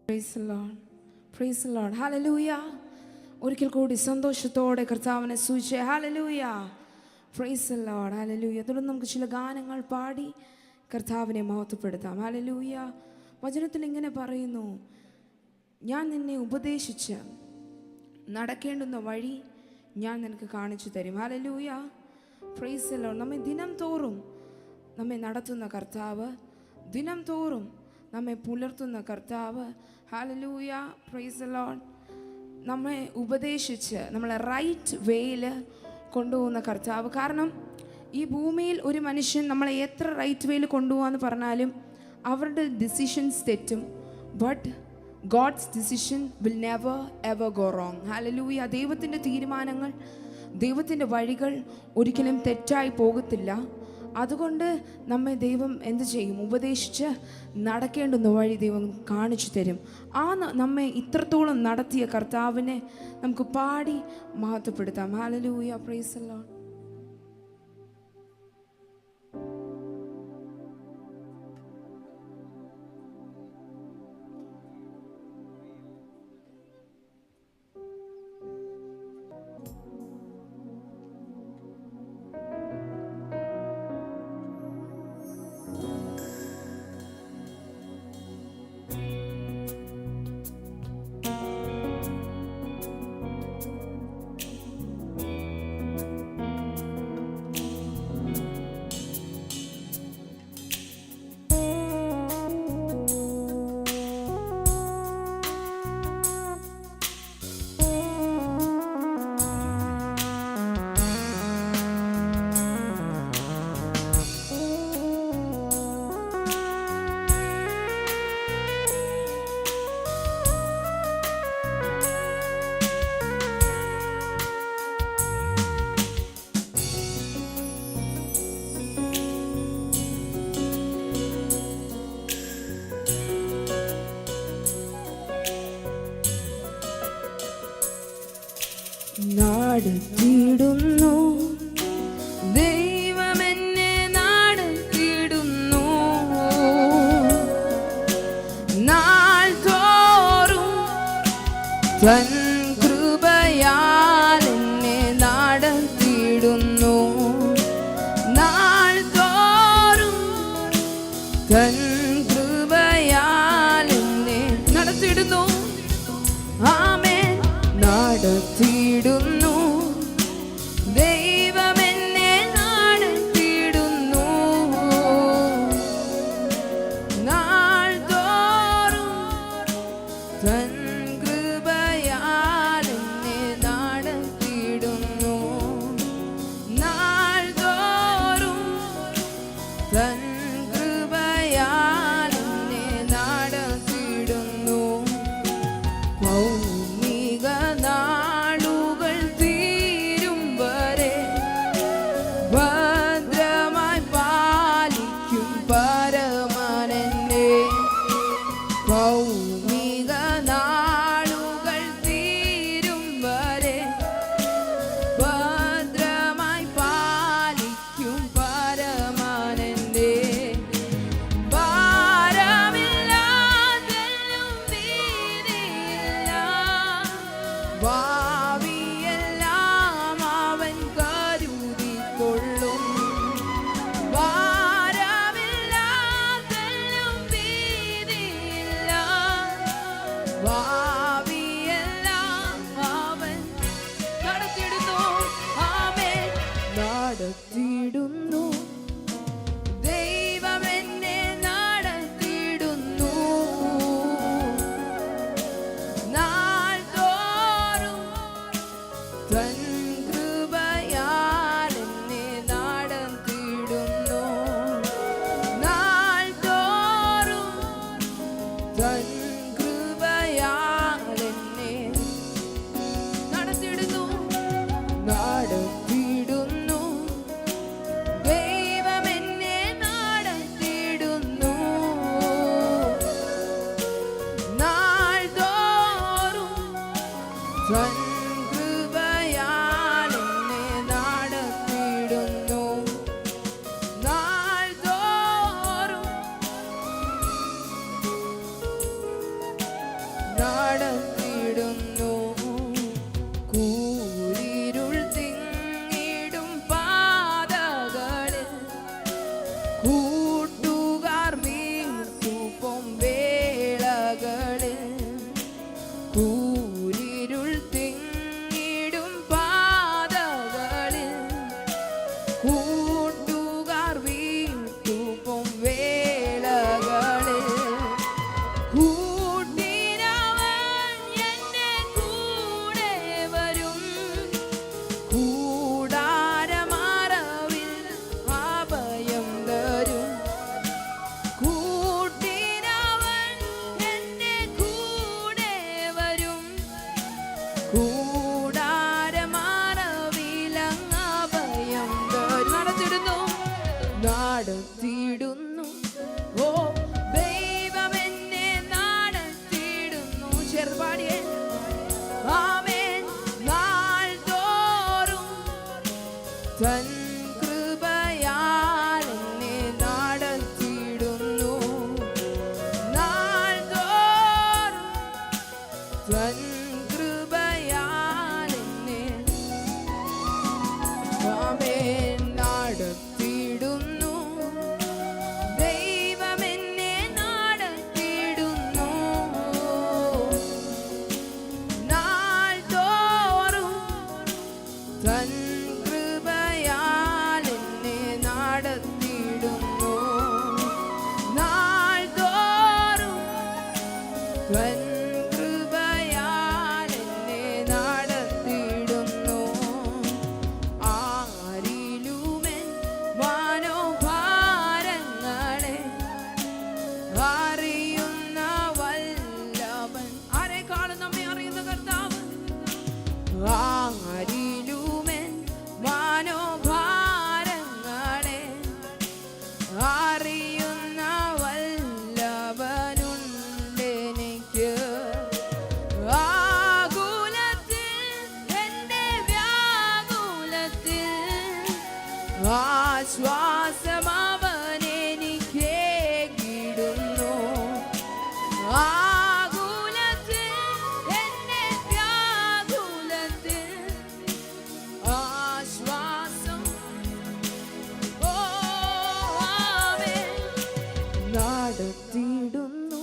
Praise the Lord. Praise the Lord. Hallelujah. ഒരിക്കൽ കൂടി സന്തോഷത്തോടെ കർത്താവിനെ സ്തുതിച്ച് hallelujah. Praise the Lord. Hallelujah. തുടർന്ന് നമുക്ക് ചില ഗാനങ്ങൾ പാടി കർത്താവിനെ മഹത്വപ്പെടുത്താം. ഹല്ലേലൂയ. വചനത്തിൽ ഇങ്ങനെ പറയുന്നു, ഞാൻ നിന്നെ ഉപദേശിച്ച് നടക്കേണ്ടുന്ന വഴി ഞാൻ നിനക്ക് കാണിച്ചു തരും. ഹല്ലേലൂയ. Praise the Lord. നമ്മെ ദിനം തോറും നമ്മെ നടത്തുന്ന കർത്താവ്, ദിനം തോറും നമ്മെ പുലർത്തുന്ന കർത്താവ്. ഹല്ലേലൂയ. Praise the Lord. നമ്മെ ഉപദേശിച്ച് നമ്മളെ റൈറ്റ് വേയിൽ കൊണ്ടുപോകുന്ന കർത്താവ്. കാരണം ഈ ഭൂമിയിൽ ഒരു മനുഷ്യൻ നമ്മളെ എത്ര റൈറ്റ് വേയിൽ കൊണ്ടുപോകാന്ന് പറഞ്ഞാലും അവരുടെ ഡിസിഷൻസ് തെറ്റും. But God's decision will never ever go wrong. Hallelujah. ദൈവത്തിൻ്റെ തീരുമാനങ്ങൾ, ദൈവത്തിൻ്റെ വഴികൾ ഒരിക്കലും തെറ്റായി പോകത്തില്ല. അതുകൊണ്ട് നമ്മെ ദൈവം എന്ത് ചെയ്യും? ഉപദേശിച്ച് നടക്കേണ്ടുന്ന വഴി ദൈവം കാണിച്ചു തരും. നമ്മെ ഇത്രത്തോളം നടത്തിയ കർത്താവിനെ നമുക്ക് പാടി മഹത്വപ്പെടുത്താം. ഹല്ലേലൂയ. Praise the lord. നടത്തിയിടുന്നു ദൈവമെന്നെ, നടത്തിയിടുന്നു നാൾ തോറും തൻ കൃപയാൽ എന്നെ നടത്തിയിടുന്നു. നാൾ തോറും തൻ കൃപയാൽ എന്നെ നടത്തിയിടുന്നു. ആമേൻ. നടത്തിയിടുന്നു ദൈവമെന്നെ, നടത്തിയിടുന്നു നാൾ തോറും തൻ കൃപയാൽ എന്നെ നടത്തിയിടുന്നു. നാൾ തോറും തൻ കൃപയാൽ എന്നെ നടത്തിയിടുന്നു. നാളുകൾ തീരും വരെ ഭദ്രമായി പാലിക്കും പരമനെന്നെ. ഭൗമിക നാളുകൾ തീരും വരെ ഭദ്രമായി പാലിക്കും പരമനെന്നെ. ഭാരമില്ലാതെന്നും ഭീതിയില്ല, ഭാവിയെല്ലാം അവൻ കരുതിക്കൊള്ളും. ഭാരമില്ലാതെന്നും ഭീതിയില്ല, ഭാവിയെല്ലാം അവൻ നടത്തിയിടുന്നു. ആമേൻ. നടത്തിയിടുന്നു ദൈവമെന്നെ, നടത്തിയിടുന്നു നാൾ തോറും തൻ കൃപയാൽ എന്നെ നടത്തിയിടുന്നു. നാൾ തോറും തൻ കൃപയാൽ എന്നെ നടത്തിയിടുന്നു. നടത്തിയിടുന്നു ദൈവമെന്നെ, നടത്തിയിടുന്നു നാൾ തോറും തൻ കൃപയാൽ എന്നെ നടത്തിയിടുന്നു. നാൾ തോറും നടത്തിയിടുന്നു. കൂരിരുൾ തിങ്ങിടും പാതകളിൽ കൂട്ടുകാർ വീർത്തുപൊം വേളകളിൽ കൂരിരുൾ തിങ്ങിടും പാതകളിൽ കൂട്ടുകാർ വീർത്തുപൊം വേളകളിൽ കൂട്ടിനവൻ എന്നെ കൂടെ വരും. കൂടാരമറവിൽ അഭയം തരും. കൂട്ടിനവൻ എന്നെ കൂടെ വരും. കൂടാരമറവിൽ അഭയം തരും. നടത്തിടുന്നു നടത്തിയിടുന്നു. ഓ ദൈവം എന്നെ നടത്തിയിടുന്നു. ചെറുപാടിയെ ആമേൻ. നാൾ തോറും തൻ കൃപയാൽ എന്നെ നടത്തിയിടുന്നു. നാൾ തോറും തൻ കൃപയാൽ എന്നെ ആമേൻ നടത്തിയിടുന്നു. ദൈവം എന്നെ നടത്തിയിടുന്നു. നാൾ തോറും തൻ കൃപയാൽ എന്നെ നടത്തിയിടുന്നു. നാൾ തോറും തൻ കൃപയാൽ എന്നെ നടത്തിയിടുന്നു. ആരിലുമെൻ മനോഭാരങ്ങളെ അറിയുന്ന വല്ലവൻ. ആരെക്കാളും നമ്മെ അറിയുന്ന കർത്താവ്. ആരിലുമെൻ മനോഭാരങ്ങളെ അറിയുന്ന വല്ലവനുണ്ടെനിക്ക്. ആകുലത്തിൽ എന്റെ വ്യാകുലത്തിൽ ആശ്വാസം അവൻ എനിക്കേകിടുന്നു. ആകുലത്തിൽ എന്റെ വ്യാകുലത്തിൽ ആശ്വാസം. ഓ ആമേൻ. നടത്തിയിടുന്നു.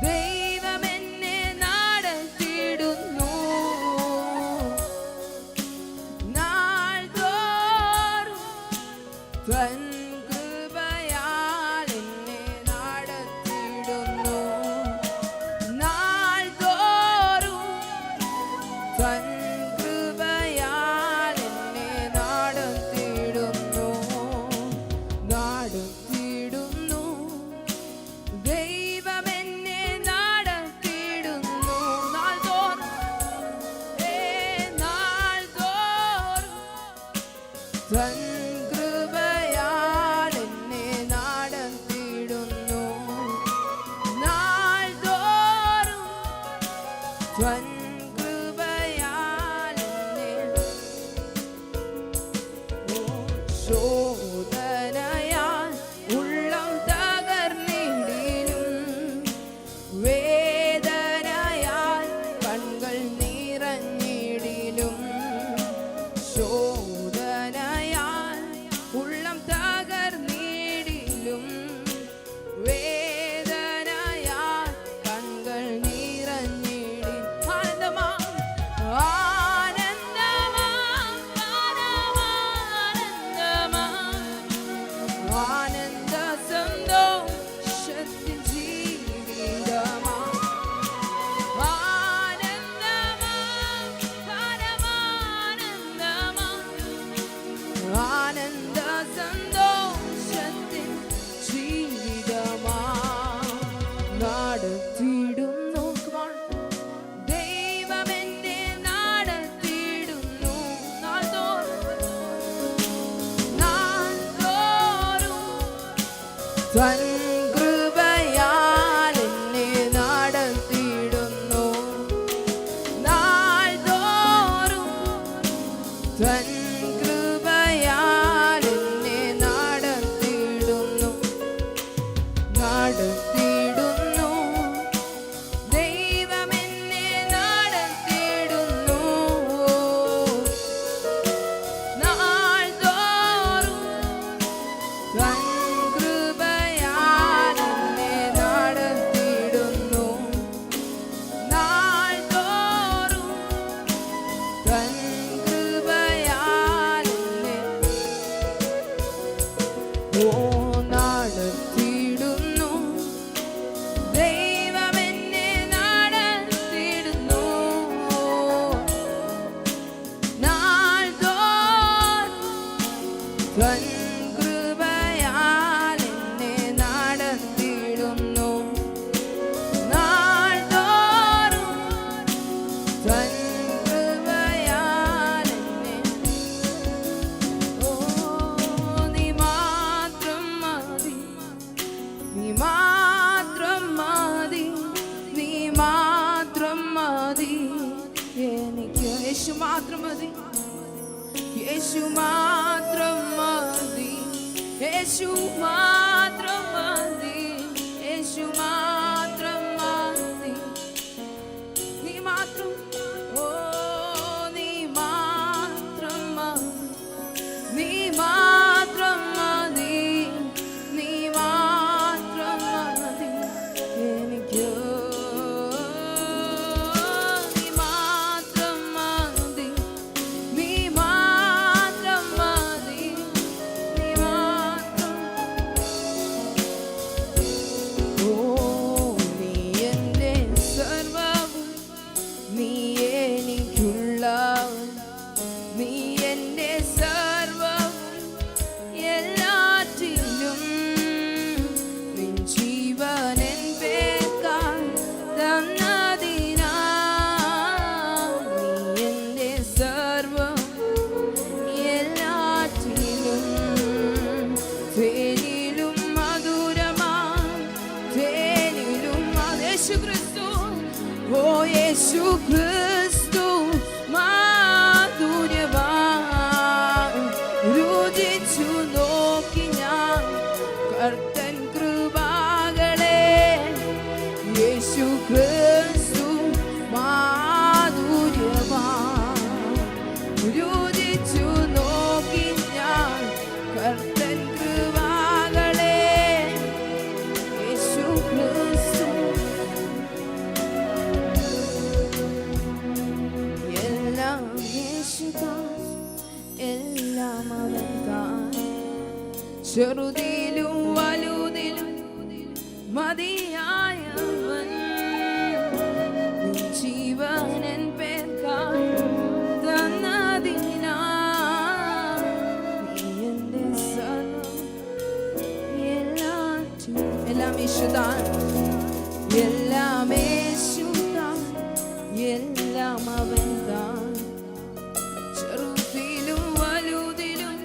ദൈവം എന്നെ നടത്തിയിടുന്നു. നാൾ തോറും തൻ കൃപയാൽ എന്നെ നടത്തിയിടുന്നു. നാൾ തോറും തൻ കൃപയാൽ എന്നെ നടത്തിയിടുന്നു. നടത്തിയിടുന്നു. ദൈവം എന്നെ നടത്തിയിടുന്നു. നാൾ തോറും നാൾ തോറും തൻ കൃപയാൽ എന്നെ നടത്തിയിടുന്നു. നാൾ തോറും തൻ കൃപയാൽ എന്നെ. ശോധനയാൽ ഉള്ളം തകർന്നിടിലും വേദനയാൽ കൺകൾ നിറഞ്ഞിടിലും. ശോധനയാൽ ഉള്ളം തകർന്നിടിലും വേദനയാൽ കൺകൾ നിറഞ്ഞിടിലും. ആനന്ദമാം ആനന്ദമാം പരമാനന്ദമാം ആനന്ദ സന്തോഷത്തിൻ ജീവിതമാം. ആനന്ദമാം പരമാനന്ദമാം ആനന്ദ സന്തോഷത്തിൻ ജീവിതമാം. നടത്തിയിടുന്നു. ദൈവം എന്നെ നടത്തിയിടുന്നു. നാൾ തോറും തൻ കൃപയാൽ എന്നെ നടത്തിയിടുന്നു. നാൾ തോറും തൻ കൃപയാൽ എന്നെ നടത്തിയിടുന്നു. നടത്തിയിടുന്നു. യേശു മാത്രം മതി, യേശു മാത്രം മതി, യേശു മാത്രം മതി, യേശു മാത്രം മതി. നീ മാത്രം, ഓ നീ മാത്രം മതി, നീ മാത്രം മതി, നീ മാത്രം മതി എനിക്ക്. നീ മാത്രം മതി, നീ മാത്രം മതി, നീ മാത്രം. ഓ നീ എൻ്റെ സർവ്വവും, നീ എനിക്കുള്ളവൻ, നീ എൻ്റെ സർവ്വവും എല്ലാറ്റിലും. നിൻ ജീവനൻ പേർക്കായി തന്നതിനാൽ നീ എൻ്റെ സർവ്വം എല്ലാറ്റിലും. തേനിലും മധുരമാ, തേനിലും യേശു ക്രിസ്തു, ഓ യേശു ക്രിസ്തു മാധുര്യവാൻ. രുചിച്ചു നോക്കി ഞാൻ കർത്തൻ കൃപകളെ, യേശു ക്രിസ്തു മാധുര്യവാൻ. രുചിച്ചു നോക്കി ഞാൻ കർത്തൻ കൃപകളെ, യേശു ക്രിസ്തു. എല്ലാം യേശുതാൻ, എല്ലാം അവൻ താൻ. ചെറുതിലും വലുതിലും മതിയായവൻ, നിൻ ജീവനൻ പേർക്കായി തന്നതിനാൽ നീ എൻ്റെ സർവ്വം എല്ലാറ്റിലും. എല്ലാം യേശുതാൻ, എല്ലാം യേശുതാൻ, എല്ലാം അവൻ താൻ. ചെറുതിലും വലുതിലും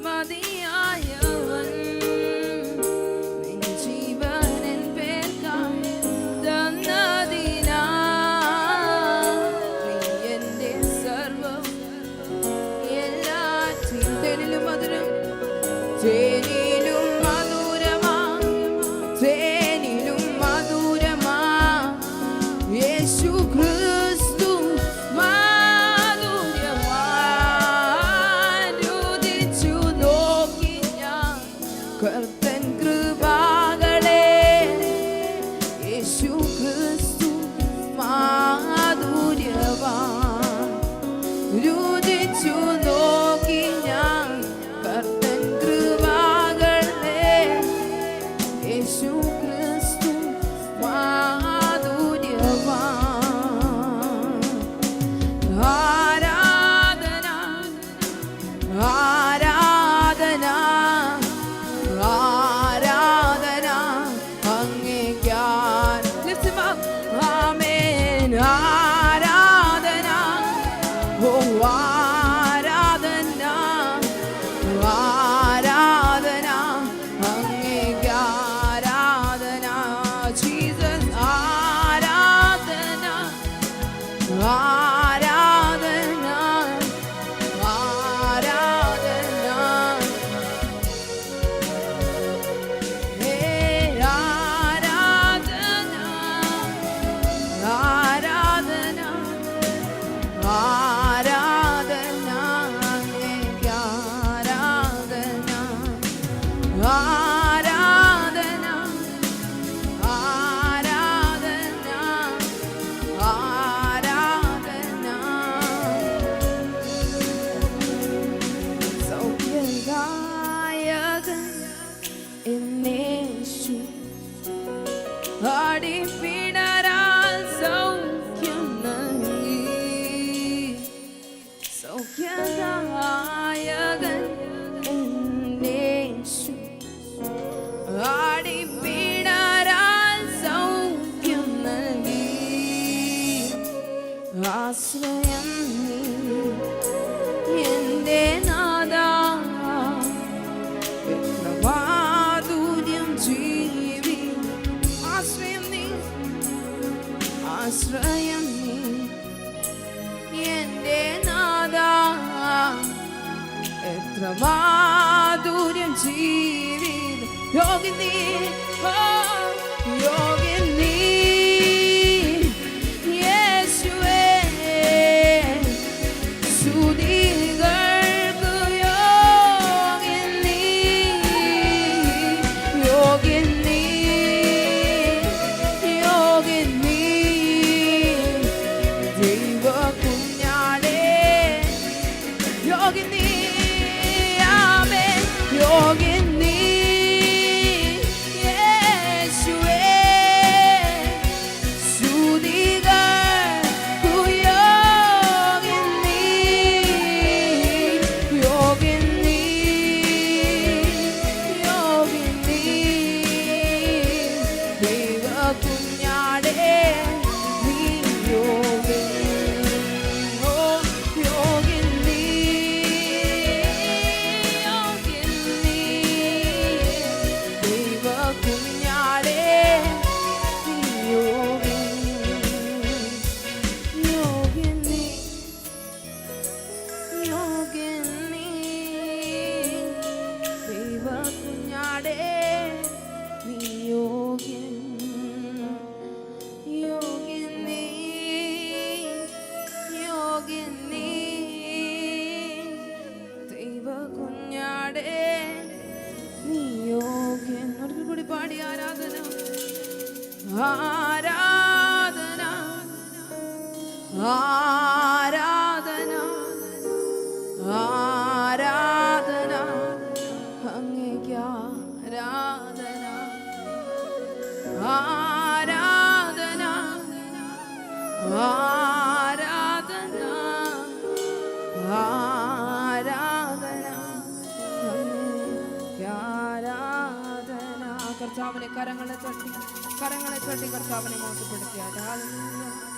മതിയായവൻ, നിൻ ജീവനൻ പേർക്കായി തന്നതിനാൽ നീ എൻ്റെ സർവ്വം എല്ലാറ്റിലും. തേനിലും മധുരം, തേനിലും മധുരമാ, തേനിലും മധുരമാ, യേശു ക്രിസ്തു മാധുര്യവാൻ. രുചിച്ചു നോക്കി ഞാൻ കർത്തൻ കൃപകളെ, യേശു ക്രിസ്തു മാധുര്യവാൻ. രുചിച്ചു നോക്കി ഞാൻ കർത്തൻ കൃപകളെ, യേശു ക്രിസ്തു മാധുര്യവാൻ. ആരാധന, ആരാധന, ആരാധന അങ്ങേയ്ക്കാൻ. Lift him up. ആമേൻ. ആരാധന, ഓ ആരാധന, ആരാധന അങ്ങേയ്ക്ക് ആരാധന. ജീസസ് ആരാധന, ആരാധന, ആരാധന. ഹേ ആരാധന, ആരാധന, ആരാധന അങ്ങേയ്ക്ക് ആരാധന. ആരാധന, ആരാധന, ആരാധന. സൗഖ്യദായകൻ എന്നേശു, അടിപ്പിണരാൽ സൗഖ്യം നൽകി. സൗഖ്യദായകൻ എന്നേശു, അടിപ്പിണരാൽ സൗഖ്യം നൽകി. ആശ്രയം നീ എൻ്റെ നാഥാ, എത്ര മാധുര്യം ജീവി. ആശ്രയം നീ, ആശ്രയം നീ എൻ്റെ മാധുര്യം ജീവിതം യോഗ്യനീ, യോഗ്യനീ യേശുവേ, സ്തുതികൾക്ക് യോഗ്യനീ, യോഗ്യനീ, യോഗ്യനീ ദൈവ കുഞ്ഞാടേ, യോഗ്യനീ, ആമേൻ, യോഗ്യനീ യേശുവേ, സ്തുതികൾക്കു യോഗ്യനീ, യോഗ്യനീ, യോഗ്യനീ ദൈവ കുഞ്ഞാടേ, നീ യോഗ്യൻ, ഓ യോഗ്യനീ, യോഗ്യനീ ദൈവ കുഞ്ഞാടേ, നീ യോഗ്യൻ, യോഗ്യനീ, യോഗ്യനീ ദൈവ കുഞ്ഞാടേ, നീ യോഗ്യൻ, യോഗ്യനീ, യോഗ്യനീ ദൈവ കുഞ്ഞാടേ, നീ യോഗ്യൻ. ഒരിക്കൽ കൂടി പാടി ആരാധന, ആരാധന, ആരാധന, ആരാധന അങ്ങേക്ക് ആരാധന, ആരാധന, ആരാധന, ആരാധന അങ്ങേക്ക് ആരാധന. കർത്താവിനെ കരങ്ങളെ തട്ടി കർത്താവിനെ മോശപ്പെടുത്തിയാട്ടെ. ഹല്ലേലൂയ.